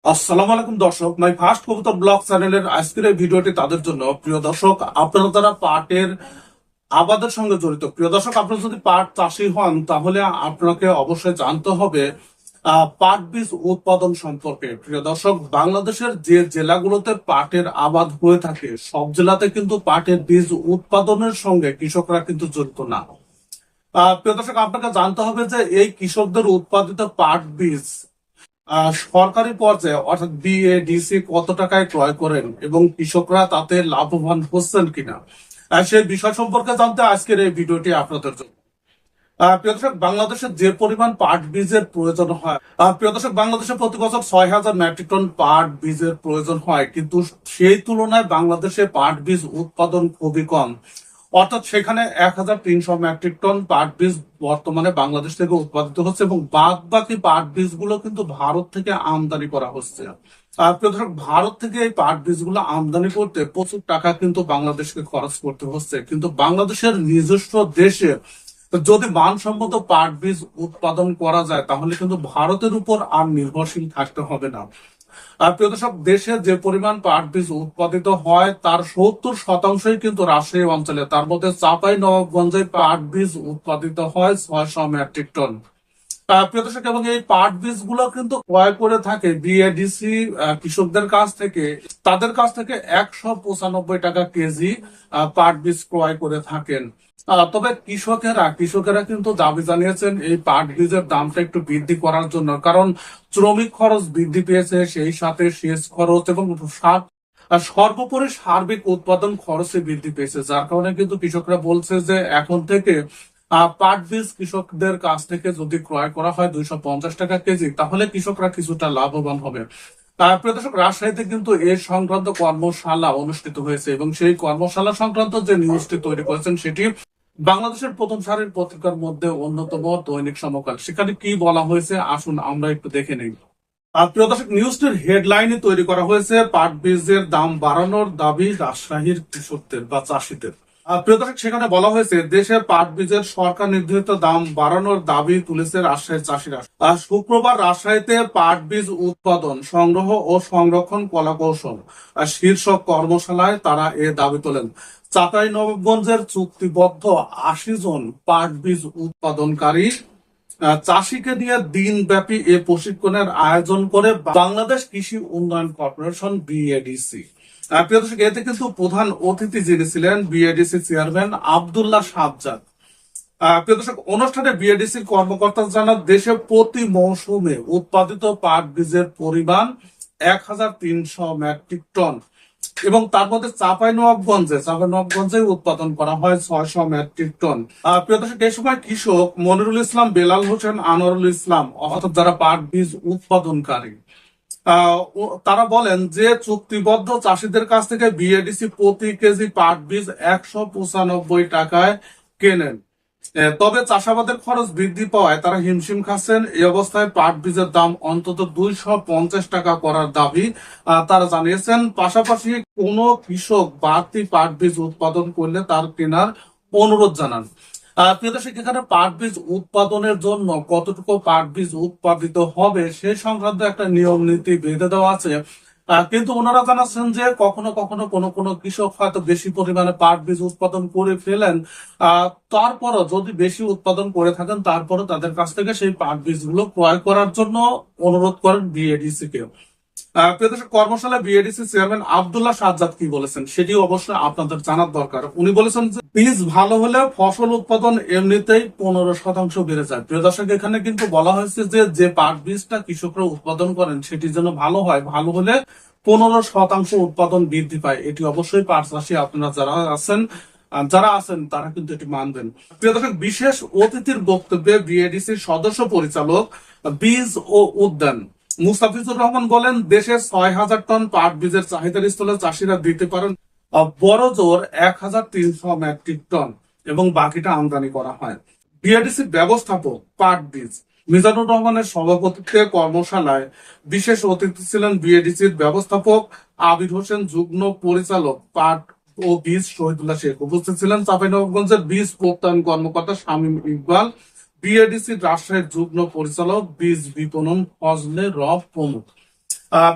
আসসালামু আলাইকুম দর্শক, মাই ফার্স্ট কবুতর ব্লগ চ্যানেলের আজকের এই ভিডিওটি তাদের জন্য। প্রিয় দর্শক, আপনারা যারা পাটের আবাদের সঙ্গে জড়িত, প্রিয় দর্শক, আপনারা যদি পাট চাষী হন তাহলে আপনাকে অবশ্যই জানতে হবে পাট বীজ উৎপাদন সম্পর্কে। প্রিয় দর্শক, বাংলাদেশের যে জেলাগুলোতে পাটের আবাদ হয়ে থাকে সব জেলাতে কিন্তু পাটের বীজ উৎপাদনের সঙ্গে কৃষকরা কিন্তু জড়িত না। প্রিয় দর্শক, আপনাকে জানতে হবে যে এই কৃষকদের উৎপাদিত পাট বীজ সরকারি পর্যায়ে অর্থাৎ বিএডিসি কত টাকায় ক্রয় করেন এবং কৃষকরা তাতে লাভবান হচ্ছেন কিনা, সেই বিষয় সম্পর্কে জানতে আজকের এই ভিডিওটি আপনাদের জন্য। প্রিয় দর্শক, বাংলাদেশের যে পরিমাণ পাট বীজের প্রয়োজন হয়, প্রিয় দর্শক, বাংলাদেশে প্রতি বছর 6,000 মেট্রিক টন পাট বীজের প্রয়োজন হয়, কিন্তু সেই তুলনায় বাংলাদেশে পাট বীজ উৎপাদন খুবই কম। অর্থাৎ সেখানে 1,300 মেট্রিক টন পাট বীজ বর্তমানে বাংলাদেশ থেকে উৎপাদিত হচ্ছে এবং বাদ বাকি পাট বীজগুলো কিন্তু ভারত থেকে আমদানি করা হচ্ছে। প্রিয় দর্শক, ভারত থেকে এই পাট বীজগুলো আমদানি করতে প্রচুর টাকা কিন্তু বাংলাদেশকে খরচ করতে হচ্ছে, কিন্তু বাংলাদেশের নিজস্ব দেশে যদি মানসম্মত পাট বীজ উৎপাদন করা যায় তাহলে কিন্তু ভারতের উপর আর নির্ভরশীল থাকতে হবে না। প্রিয় দর্শক, দেশে যে পরিমাণ পাট বীজ উৎপাদিত হয় তার 70% কিন্তু রাজশাহী অঞ্চলে, তার মধ্যে চাঁপাইনবাবগঞ্জে পাট বীজ উৎপাদিত হয় 600 মেট্রিক টন। প্রিয় দর্শক, এবং এই পাট বীজ গুলো কিন্তু ক্রয় করে থাকে বিএডিসি কৃষকদের কাছ থেকে, তাদের কাছ থেকে 195 টাকা কেজি পাট বীজ ক্রয় করে থাকেন। তবে কৃষকেরা কিন্তু দাবি জানিয়েছেন এই পাট বীজের দামটা একটু বৃদ্ধি করার জন্য, কারণ শ্রমিক খরচ বৃদ্ধি পেয়েছে, সেই সাথে সেচ খরচ এবং সর্বোপরি সার্বিক উৎপাদন খরচে বৃদ্ধি পেয়েছে, যার কারণে কিন্তু কৃষকরা বলছে যে এখন থেকে পাট বীজ কৃষকদের কাছ থেকে যদি ক্রয় করা হয় 250 টাকা কেজি, তাহলে কৃষকরা কিছুটা লাভবান হবে। প্রিয় দর্শক, রাজশাহীতে কিন্তু এই সংক্রান্ত কর্মশালা অনুষ্ঠিত হয়েছে এবং সেই কর্মশালা সংক্রান্ত যে নিউজটি তৈরি করেছেন সেটি বাংলাদেশের প্রথম সারির পত্রিকার মধ্যে অন্যতম দৈনিক সমকাল। সেখানে কি বলা হয়েছে আসুন আমরা একটু দেখে নেই। প্রিয় দর্শক, নিউজটির হেডলাইনে তৈরি করা হয়েছে পাট বীজের দাম বাড়ানোর দাবি রাজশাহীর কৃষকদের বা চাষীদের। প্রিয় দর্শক, সেখানে বলা হয়েছে দেশে পাট বীজের সরকার নির্ধারিত দাম বাড়ানোর দাবি তুলেছে রাজশাহীর চাষীরা। শুক্রবার রাজশাহীতে পাট বীজ উৎপাদন, সংগ্রহ ও সংরক্ষণ কলাকৌশল শীর্ষক কর্মশালায় তারা এ দাবি তোলেন। চাঁপাইনবাবগঞ্জের চুক্তিবদ্ধ 80 জন পাট বীজ উৎপাদনকারী চাষীকে নিয়ে দিনব্যাপী এ প্রশিক্ষণের আয়োজন করে বাংলাদেশ কৃষি উন্নয়ন কর্পোরেশন বিএডিসি। প্রিয় দর্শক, এতে কিন্তু প্রধান অতিথি যিনি ছিলেন বিএডিসি চেয়ারম্যান আব্দুল্লাহ সাজ্জাদ। প্রিয় দর্শক, অনুষ্ঠানে বিএডিসির কর্মকর্তা জানান দেশে প্রতি মৌসুমে উৎপাদিত পাট বীজের পরিমাণ 1,300 মেট্রিক টন এবং তার মধ্যে চাঁপাইনবাবগঞ্জে উৎপাদন করা হয় 600 মেট্রিক টন। প্রিয় দর্শক, এই সময় কৃষক মনিরুল ইসলাম, বেলাল হোসেন, আনোয়ারুল ইসলাম অর্থাৎ যারা পাট বীজ উৎপাদনকারী, তারা বলেন যে চুক্তিবদ্ধ চাষীদের কাছ থেকে বিএডিসি প্রতি কেজি পাট বীজ 195 টাকায় কেনেন। তবে চাষাবাদের খরচ বৃদ্ধি পাওয়ায় তারা হিমশিম খাচ্ছেন। এই অবস্থায় পাট বীজের দাম অন্তত 250 টাকা করার দাবি তারা জানিয়েছেন। পাশাপাশি কোন কৃষক বাড়তি পাট বীজ উৎপাদন করলে তার কেনার অনুরোধ জানান। প্রিয় দর্শক, এখানে পাট বীজ উৎপাদনের জন্য কতটুকু পাট বীজ উৎপাদিত হবে সে সংক্রান্ত একটা নিয়ম নীতি বেঁধে দেওয়া আছে, কিন্তু ওনারা জানাচ্ছেন যে কখনো কখনো কোনো কৃষক হয়তো বেশি পরিমাণে পাট বীজ উৎপাদন করে ফেলেন, তারপরও যদি বেশি উৎপাদন করে থাকেন তারপরও তাদের কাছ থেকে সেই পাট বীজগুলো ক্রয় করার জন্য অনুরোধ করেন বিএডিসি কে। প্রিয় দর্শক, কর্মশালায় বিএডিসি চেয়ারম্যান আব্দুল্লাহ সাজ্জাদ কি বলেছেন সেটি অবশ্যই আপনাদের জানার দরকার। উনি বলেছেন যে বীজ ভালো হলে ফসল উৎপাদন এমনিতেই 15% বেড়ে যায়। প্রিয় দর্শক, এখানে কিন্তু বলা হয়েছে যে পাট বীজটা কৃষকরা উৎপাদন করেন সেটি যেন ভালো হয়, ভালো হলে 15% উৎপাদন বৃদ্ধি পায়। এটি অবশ্যই পাট চাষী আপনারা যারা আছেন তারা কিন্তু এটি মানবেন। প্রিয় দর্শক, বিশেষ অতিথির বক্তব্যে বিএডিসির সদস্য পরিচালক বীজ ও উদ্যান মুস্তাফিজুর রহমান বলেন দেশে 6,000 টন পাট বীজের চাহিদার স্থলে চাষিরা দিতে পারেন বড় জোর 1,300 মেট্রিক টন এবং বাকিটা আমদানি করা হয়। বিএডিসির ব্যবস্থাপক পাট বীজ মিজানুর রহমানের সভাপতিত্বে কর্মশালায় বিশেষ অতিথি ছিলেন বিএডিসির ব্যবস্থাপক আবির হোসেন, যুগ্ম পরিচালক পাট ও বীজ শহীদুল্লাহ শেখ। উপস্থিত ছিলেন চাঁপাইনবাবগঞ্জের বীজ প্রত্যয়ন কর্মকর্তা শামীম ইকবাল, বিএডিসি রাজশাহীর যুগ্ম পরিচালক বীজ বিপণন ফজলে রব প্রমুখ। আহ,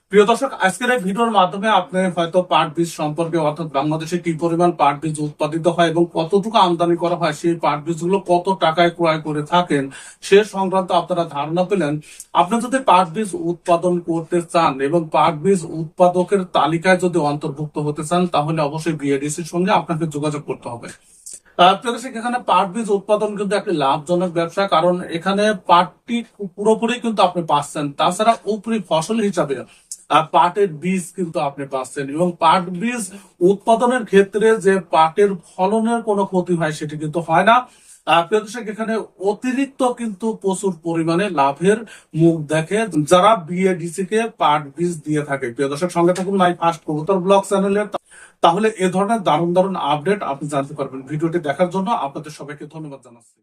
প্রিয় দর্শক, আজকের এই ভিডিওর মাধ্যমে আপনি হয়তো পাট বীজ সম্পর্কে, অর্থাৎ বাংলাদেশে কি পরিমাণ পাট বীজ উৎপাদিত হয় এবং কতটুকু আমদানি করা হয়, সেই পাট বীজগুলো কত টাকায় ক্রয় করে থাকেন সে সংক্রান্ত আপনারা ধারণা পেলেন। আপনি যদি পাট বীজ উৎপাদন করতে চান এবং পাট বীজ উৎপাদকের তালিকায় যদি অন্তর্ভুক্ত হতে চান, তাহলে অবশ্যই বিএডিসির সঙ্গে আপনাকে যোগাযোগ করতে হবে। প্রিয় দর্শক, এখানে পাট বীজ উৎপাদন কিন্তু একটি লাভজনক ব্যবসা, কারণ এখানে পাটটি পুরোপুরি কিন্তু আপনি পাচ্ছেন, তাছাড়া উপরি ফসল হিসাবে পাটের বীজ কিন্তু আপনি পাচ্ছেন, এবং পাট বীজ উৎপাদনের ক্ষেত্রে যে পাটের ফলনের কোনো ক্ষতি হয় সেটি কিন্তু হয় না। প্রিয় দর্শক, এখানে অতিরিক্ত কিন্তু প্রচুর পরিমাণে লাভের মুখ দেখে যারা বিএডিসি কে পাট বীজ দিয়ে থাকে। প্রিয় দর্শক, সঙ্গে থাকুন মাই ফার্স্ট কবুতর ব্লগ চ্যানেলের, তাহলে এ ধরনের দারুণ দারুণ আপডেট আপনি জানতে পারবেন। ভিডিওটি দেখার জন্য আপনাদের সবাইকে ধন্যবাদ জানাচ্ছি।